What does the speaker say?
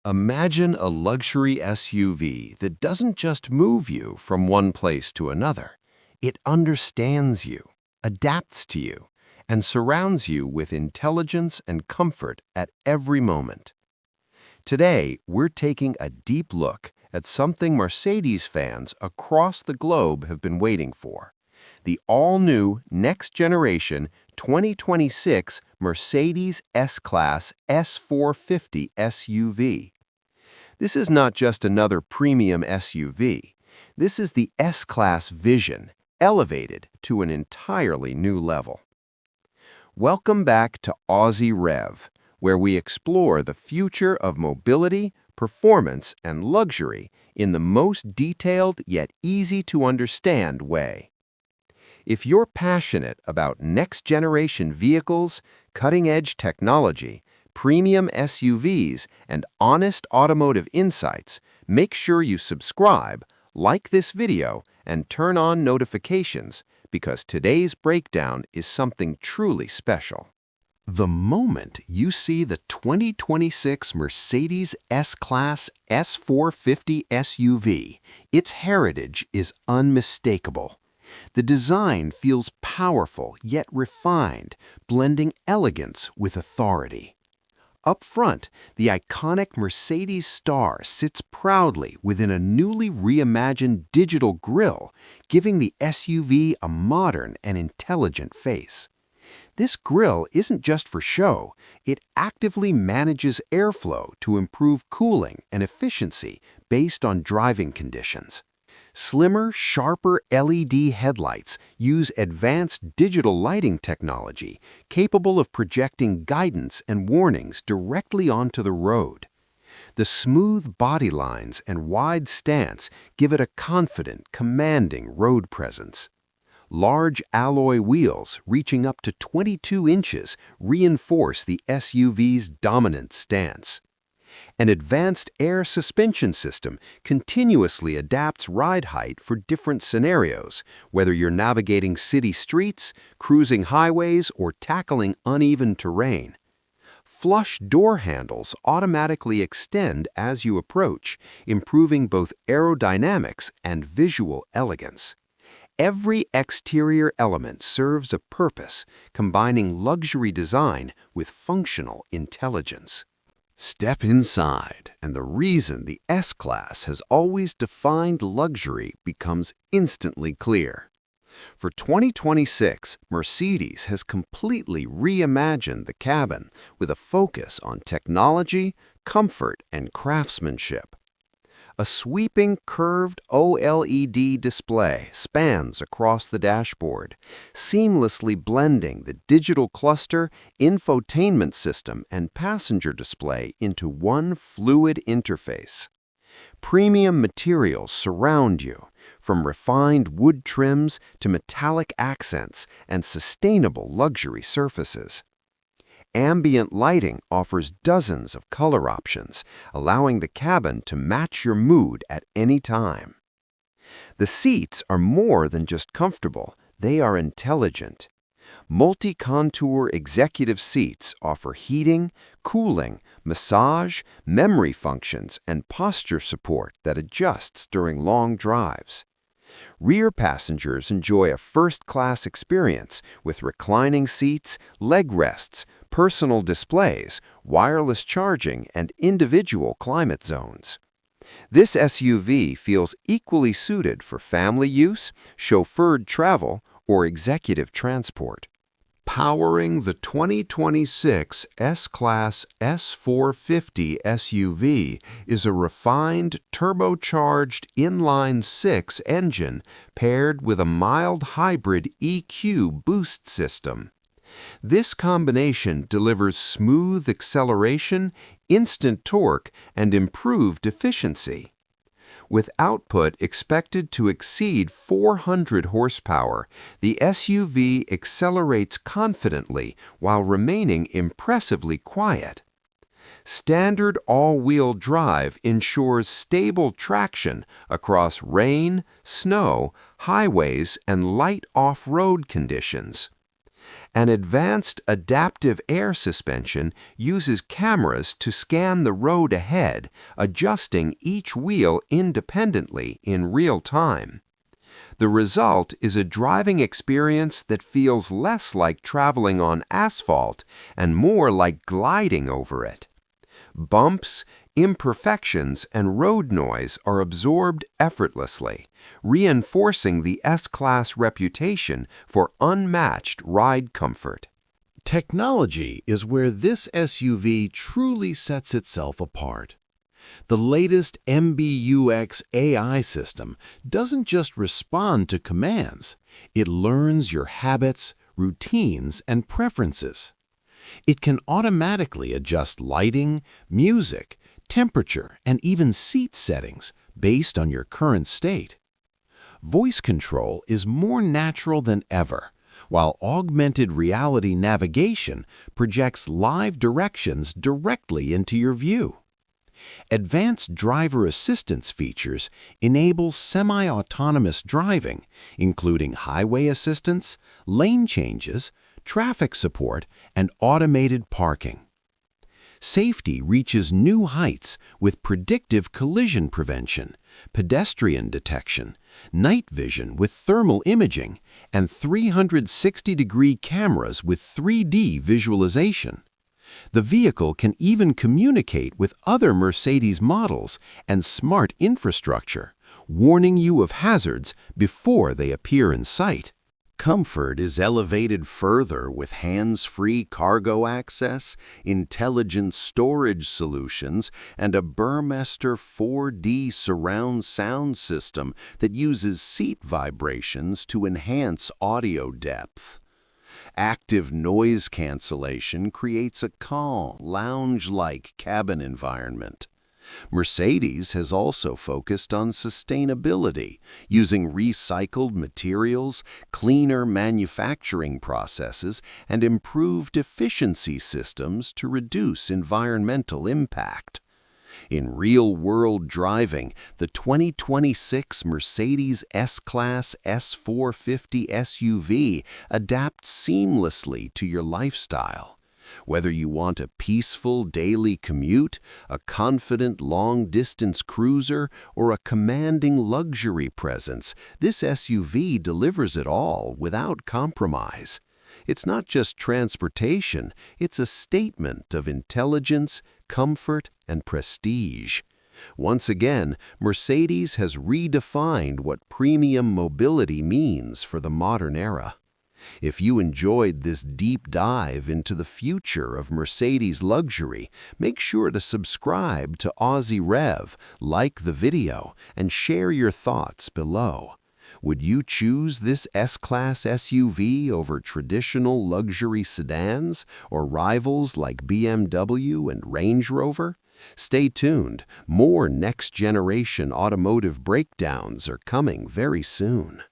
Imagine a luxury SUV that doesn't just move you from one place to another. It understands you, adapts to you, and surrounds you with intelligence and comfort at every moment. Today, we're taking a deep look at something Mercedes fans across the globe have been waiting for: the all-new, next-generation 2026 Mercedes S-Class S450 SUV. This is not just another premium SUV. This is the S-Class vision, elevated to an entirely new level. Welcome back to Aussie Rev, where we explore the future of mobility, performance, and luxury in the most detailed yet easy-to-understand way. If you're passionate about next-generation vehicles, cutting-edge technology, premium SUVs, and honest automotive insights, make sure you subscribe, like this video, and turn on notifications, because today's breakdown is something truly special. The moment you see the 2026 Mercedes S-Class S450 SUV, its heritage is unmistakable. The design feels powerful yet refined, blending elegance with authority. Up front, the iconic Mercedes star sits proudly within a newly reimagined digital grille, giving the SUV a modern and intelligent face. This grille isn't just for show. It actively manages airflow to improve cooling and efficiency based on driving conditions. Slimmer, sharper LED headlights use advanced digital lighting technology capable of projecting guidance and warnings directly onto the road. The smooth body lines and wide stance give it a confident, commanding road presence. Large alloy wheels reaching up to 22 inches reinforce the SUV's dominant stance. An advanced air suspension system continuously adapts ride height for different scenarios, whether you're navigating city streets, cruising highways, or tackling uneven terrain. Flush door handles automatically extend as you approach, improving both aerodynamics and visual elegance. Every exterior element serves a purpose, combining luxury design with functional intelligence. Step inside, and the reason the S-Class has always defined luxury becomes instantly clear. For 2026, Mercedes has completely reimagined the cabin with a focus on technology, comfort, and craftsmanship. A sweeping curved OLED display spans across the dashboard, seamlessly blending the digital cluster, infotainment system, and passenger display into one fluid interface. Premium materials surround you, from refined wood trims to metallic accents and sustainable luxury surfaces. Ambient lighting offers dozens of color options, allowing the cabin to match your mood at any time. The seats are more than just comfortable, they are intelligent. Multi-contour executive seats offer heating, cooling, massage, memory functions, and posture support that adjusts during long drives. Rear passengers enjoy a first-class experience with reclining seats, leg rests, personal displays, wireless charging, and individual climate zones. This SUV feels equally suited for family use, chauffeured travel, or executive transport. Powering the 2026 S-Class S450 SUV is a refined, turbocharged inline-six engine paired with a mild hybrid EQ boost system. This combination delivers smooth acceleration, instant torque, and improved efficiency. With output expected to exceed 400 horsepower, the SUV accelerates confidently while remaining impressively quiet. Standard all-wheel drive ensures stable traction across rain, snow, highways, and light off-road conditions. An advanced adaptive air suspension uses cameras to scan the road ahead, adjusting each wheel independently in real time. The result is a driving experience that feels less like traveling on asphalt and more like gliding over it. Bumps, imperfections, and road noise are absorbed effortlessly, reinforcing the S-Class reputation for unmatched ride comfort. Technology is where this SUV truly sets itself apart. The latest MBUX AI system doesn't just respond to commands, it learns your habits, routines, and preferences. It can automatically adjust lighting, music, temperature, and even seat settings based on your current state. Voice control is more natural than ever, while augmented reality navigation projects live directions directly into your view. Advanced driver assistance features enable semi-autonomous driving, including highway assistance, lane changes, traffic support, and automated parking. Safety reaches new heights with predictive collision prevention, pedestrian detection, night vision with thermal imaging, and 360-degree cameras with 3D visualization. The vehicle can even communicate with other Mercedes models and smart infrastructure, warning you of hazards before they appear in sight. Comfort is elevated further with hands-free cargo access, intelligent storage solutions, and a Burmester 4D surround sound system that uses seat vibrations to enhance audio depth. Active noise cancellation creates a calm, lounge-like cabin environment. Mercedes has also focused on sustainability, using recycled materials, cleaner manufacturing processes, and improved efficiency systems to reduce environmental impact. In real-world driving, the 2026 Mercedes S-Class S450 SUV adapts seamlessly to your lifestyle. Whether you want a peaceful daily commute, a confident long-distance cruiser, or a commanding luxury presence, this SUV delivers it all without compromise. It's not just transportation, it's a statement of intelligence, comfort, and prestige. Once again, Mercedes has redefined what premium mobility means for the modern era. If you enjoyed this deep dive into the future of Mercedes luxury, make sure to subscribe to Aussie Rev, like the video, and share your thoughts below. Would you choose this S-Class SUV over traditional luxury sedans or rivals like BMW and Range Rover? Stay tuned. More next-generation automotive breakdowns are coming very soon.